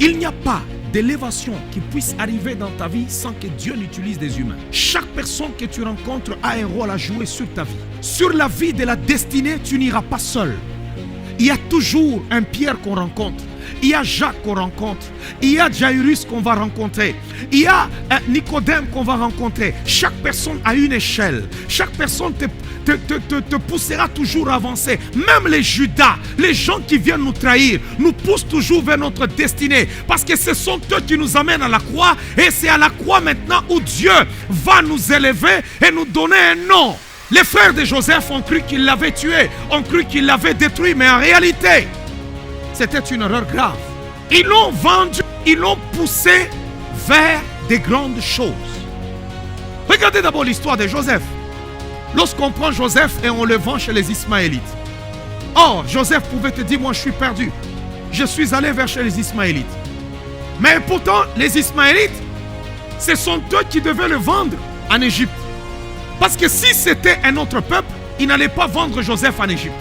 Il n'y a pas d'élévation qui puisse arriver dans ta vie sans que Dieu n'utilise des humains. Chaque personne que tu rencontres a un rôle à jouer sur ta vie. Sur la vie de la destinée, tu n'iras pas seul. Il y a toujours un Pierre qu'on rencontre. Il y a Jacques qu'on rencontre. Il y a Jairus qu'on va rencontrer. Il y a Nicodème qu'on va rencontrer. Chaque personne a une échelle. Chaque personne te poussera toujours à avancer. Même les Judas, les gens qui viennent nous trahir, nous poussent toujours vers notre destinée. Parce que ce sont eux qui nous amènent à la croix. Et c'est à la croix maintenant où Dieu va nous élever et nous donner un nom. Les frères de Joseph ont cru qu'il l'avait tué, ont cru qu'il l'avait détruit, mais en réalité, c'était une erreur grave. Ils l'ont vendu, ils l'ont poussé vers des grandes choses. Regardez d'abord l'histoire de Joseph. Lorsqu'on prend Joseph et on le vend chez les Ismaélites. Or, Joseph pouvait te dire, moi je suis perdu. Je suis allé vers chez les Ismaélites. Mais pourtant, les Ismaélites, ce sont eux qui devaient le vendre en Égypte. Parce que si c'était un autre peuple, ils n'allaient pas vendre Joseph en Égypte.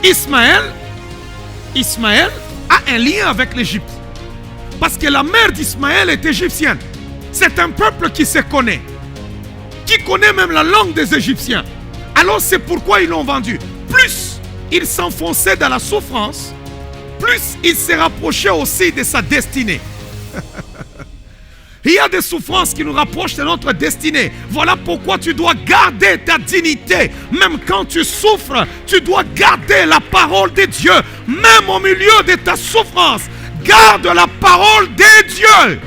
Ismaël a un lien avec l'Égypte. Parce que la mère d'Ismaël est égyptienne. C'est un peuple qui se connaît. Qui connaît même la langue des Égyptiens. Alors c'est pourquoi ils l'ont vendu. Plus il s'enfonçait dans la souffrance, plus il se rapprochait aussi de sa destinée. Il y a des souffrances qui nous rapprochent de notre destinée. Voilà pourquoi tu dois garder ta dignité. Même quand tu souffres, tu dois garder la parole de Dieu. Même au milieu de ta souffrance, garde la parole de Dieu.